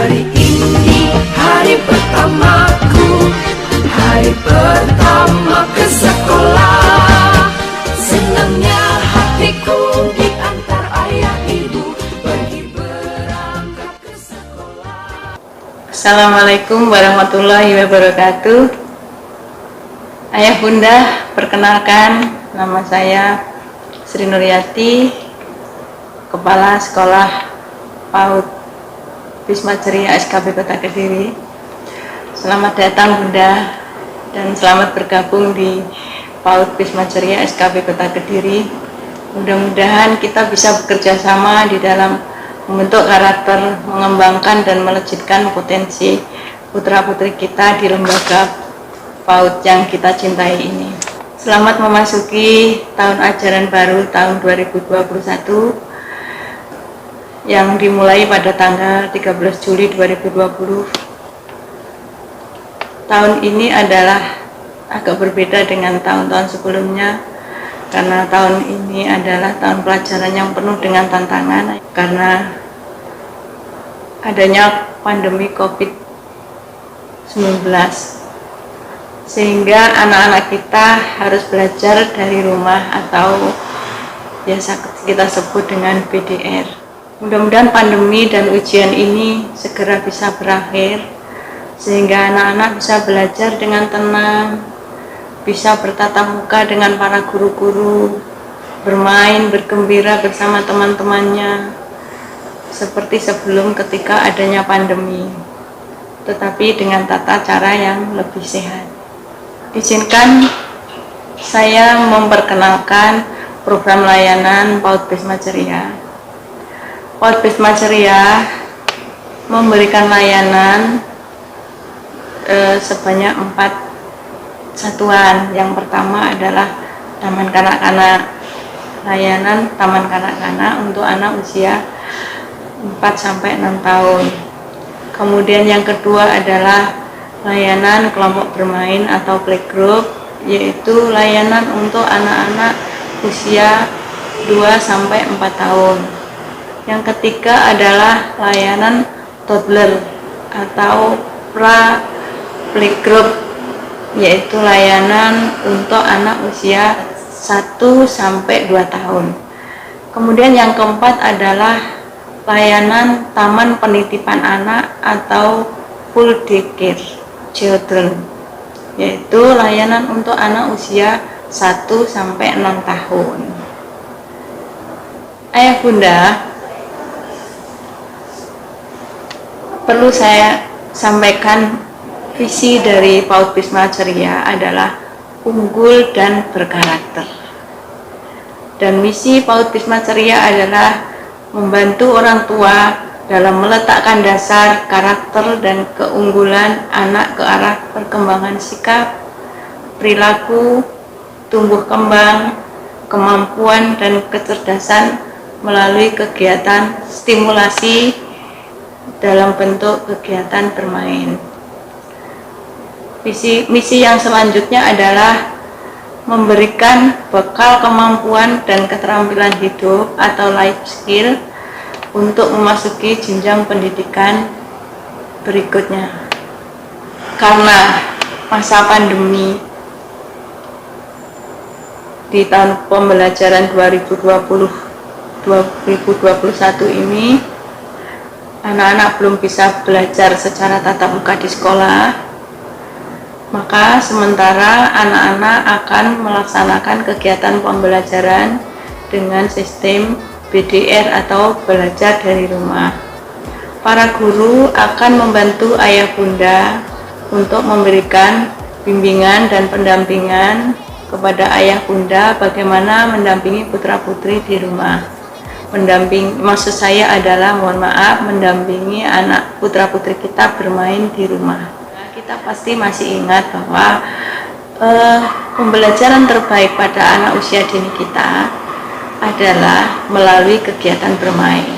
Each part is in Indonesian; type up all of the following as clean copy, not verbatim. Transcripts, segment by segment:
Hari ini hari pertamaku, hari pertama ke sekolah. Senangnya hatiku diantar ayah ibu pergi berangkat ke sekolah. Assalamualaikum warahmatullahi wabarakatuh. Ayah bunda, perkenalkan, nama saya Sri Nuryati, Kepala Sekolah PAUD Wisma Ceria SKB Kota Kediri. Selamat datang bunda dan selamat bergabung di PAUD Wisma Ceria SKB Kota Kediri. Mudah-mudahan kita bisa bekerja sama di dalam membentuk karakter, mengembangkan dan melejitkan potensi putra-putri kita di lembaga PAUD yang kita cintai ini. Selamat memasuki tahun ajaran baru tahun 2021 yang dimulai pada tanggal 13 Juli 2020. Tahun ini adalah agak berbeda dengan tahun-tahun sebelumnya, karena tahun ini adalah tahun pelajaran yang penuh dengan tantangan karena adanya pandemi COVID-19, sehingga anak-anak kita harus belajar dari rumah atau biasa kita sebut dengan PDR. Mudah-mudahan pandemi dan ujian ini segera bisa berakhir, sehingga anak-anak bisa belajar dengan tenang, bisa bertatap muka dengan para guru-guru, bermain, bergembira bersama teman-temannya, seperti sebelum ketika adanya pandemi, tetapi dengan tata cara yang lebih sehat. Izinkan saya memperkenalkan program layanan PAUD Wisma Ceria. PAUD Wisma Ceria memberikan layanan sebanyak 4 satuan. Yang pertama adalah taman kanak-kanak, layanan taman kanak-kanak untuk anak usia 4-6 tahun. Kemudian yang kedua adalah layanan kelompok bermain atau playgroup, yaitu layanan untuk anak-anak usia 2-4 tahun. Yang ketiga adalah layanan toddler atau pra playgroup, yaitu layanan untuk anak usia 1-2 tahun. Kemudian yang keempat adalah layanan taman penitipan anak atau full daycare children, yaitu layanan untuk anak usia 1-6 tahun. Ayah bunda, perlu saya sampaikan, visi dari PAUD Wisma Ceria adalah unggul dan berkarakter. Dan misi PAUD Wisma Ceria adalah membantu orang tua dalam meletakkan dasar karakter dan keunggulan anak ke arah perkembangan sikap, perilaku, tumbuh kembang, kemampuan dan kecerdasan melalui kegiatan stimulasi dalam bentuk kegiatan bermain. Misi yang selanjutnya adalah memberikan bekal kemampuan dan keterampilan hidup atau life skill untuk memasuki jenjang pendidikan berikutnya. Karena masa pandemi di tahun pembelajaran 2020-2021 ini, anak-anak belum bisa belajar secara tatap muka di sekolah, maka sementara anak-anak akan melaksanakan kegiatan pembelajaran dengan sistem BDR atau belajar dari rumah. Para guru akan membantu ayah bunda untuk memberikan bimbingan dan pendampingan kepada ayah bunda bagaimana mendampingi putra-putri di rumah. Maksud saya adalah, mendampingi anak putra-putri kita bermain di rumah. Kita pasti masih ingat bahwa pembelajaran terbaik pada anak usia dini kita adalah melalui kegiatan bermain.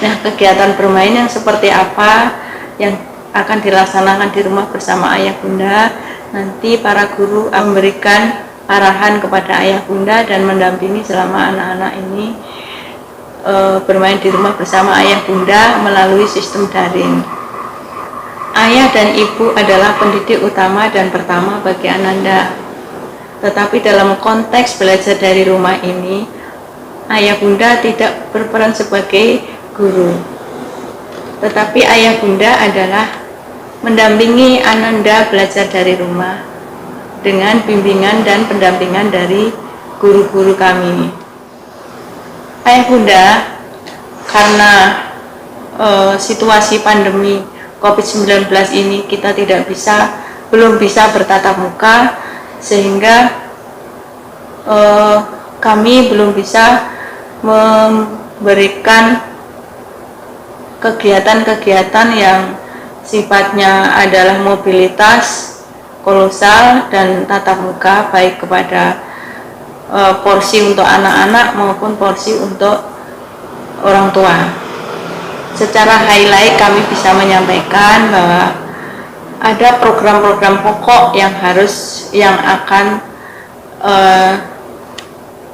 Nah, kegiatan bermain yang seperti apa yang akan dilaksanakan di rumah bersama ayah bunda, nanti para guru akan memberikan arahan kepada ayah bunda dan mendampingi selama anak-anak ini bermain di rumah bersama ayah bunda melalui sistem daring. Ayah dan ibu adalah pendidik utama dan pertama bagi Ananda. Tetapi dalam konteks belajar dari rumah ini, ayah bunda tidak berperan sebagai guru. Tetapi ayah bunda adalah mendampingi Ananda belajar dari rumah dengan bimbingan dan pendampingan dari guru-guru kami. Ayah bunda, karena situasi pandemi COVID-19 ini kita belum bisa bertatap muka, sehingga kami belum bisa memberikan kegiatan-kegiatan yang sifatnya adalah mobilitas kolosal dan tatap muka, baik kepada porsi untuk anak-anak maupun porsi untuk orang tua. Secara highlight kami bisa menyampaikan bahwa ada program-program pokok yang akan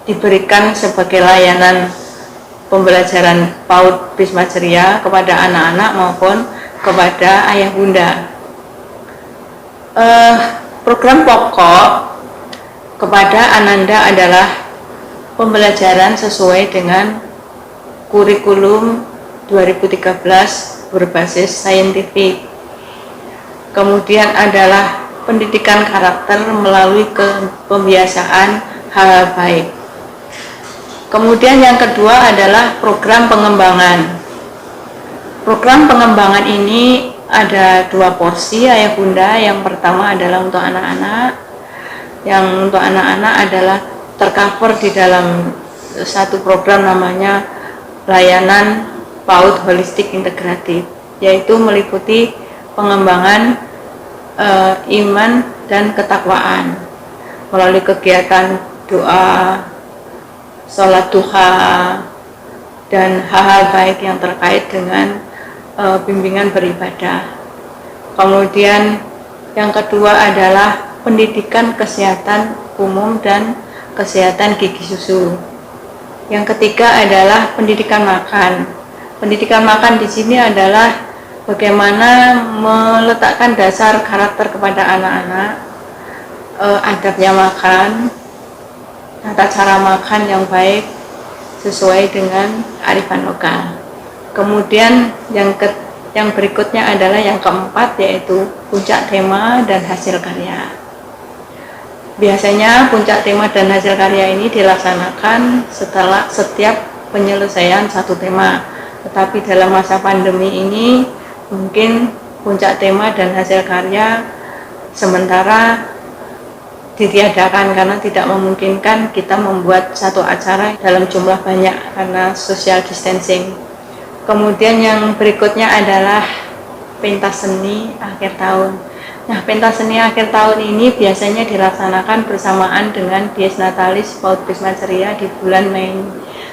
diberikan sebagai layanan pembelajaran PAUD Bisma Ceria kepada anak-anak maupun kepada ayah bunda. Program pokok kepada Ananda adalah pembelajaran sesuai dengan kurikulum 2013 berbasis saintifik. Kemudian adalah pendidikan karakter melalui pembiasaan hal baik. Kemudian yang kedua adalah program pengembangan. Program pengembangan ini ada 2 porsi ayah bunda. Yang pertama adalah untuk anak-anak. Yang untuk anak-anak adalah tercover di dalam satu program namanya layanan PAUD Holistik Integratif, yaitu meliputi pengembangan iman dan ketakwaan melalui kegiatan doa, sholat duha, dan hal-hal baik yang terkait dengan bimbingan beribadah. Kemudian yang kedua adalah pendidikan kesehatan umum dan kesehatan gigi susu. Yang ketiga adalah pendidikan makan. Pendidikan makan di sini adalah bagaimana meletakkan dasar karakter kepada anak-anak, adabnya makan, tata cara makan yang baik sesuai dengan kearifan lokal. Kemudian yang berikutnya adalah yang keempat, yaitu puncak tema dan hasil karya. Biasanya puncak tema dan hasil karya ini dilaksanakan setelah setiap penyelesaian satu tema. Tetapi dalam masa pandemi ini mungkin puncak tema dan hasil karya sementara ditiadakan karena tidak memungkinkan kita membuat satu acara dalam jumlah banyak karena social distancing. Kemudian yang berikutnya adalah pentas seni akhir tahun. Nah, pentas seni akhir tahun ini biasanya dilaksanakan bersamaan dengan Dies Natalis PAUD Bisma Ceria di bulan Mei.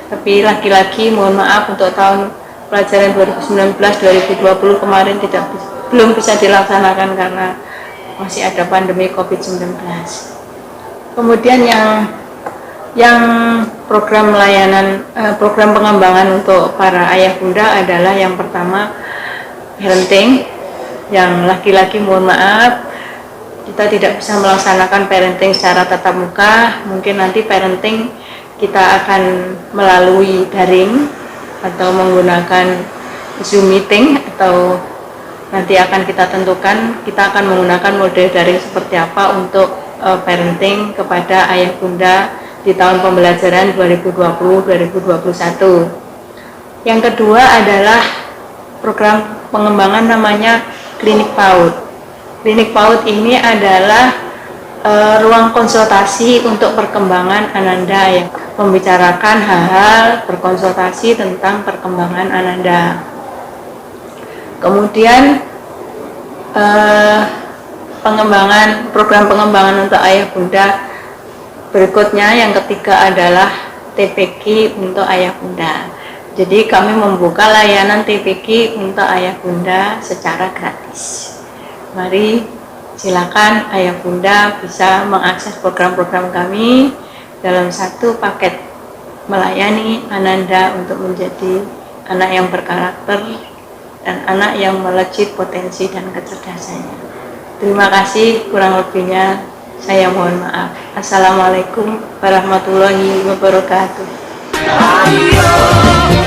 Tapi lagi-lagi mohon maaf, untuk tahun pelajaran 2019-2020 kemarin belum bisa dilaksanakan karena masih ada pandemi COVID-19. Kemudian yang program program pengembangan untuk para ayah bunda adalah yang pertama parenting. Yang laki-laki mohon maaf, kita tidak bisa melaksanakan parenting secara tatap muka. Mungkin nanti parenting kita akan melalui daring atau menggunakan Zoom meeting, atau nanti akan kita tentukan kita akan menggunakan model daring seperti apa untuk parenting kepada ayah bunda di tahun pembelajaran 2020-2021. Yang kedua adalah program pengembangan namanya Klinik PAUD. Klinik PAUD ini adalah ruang konsultasi untuk perkembangan Ananda, yang membicarakan hal-hal berkonsultasi tentang perkembangan Ananda. Kemudian program pengembangan untuk ayah bunda berikutnya, yang ketiga adalah TPQ untuk ayah bunda. Jadi kami membuka layanan TPQ untuk ayah bunda secara gratis. Mari silakan ayah bunda bisa mengakses program-program kami dalam satu paket, melayani Ananda untuk menjadi anak yang berkarakter dan anak yang melejit potensi dan kecerdasannya. Terima kasih, kurang lebihnya saya mohon maaf. Assalamualaikum warahmatullahi wabarakatuh. Ayo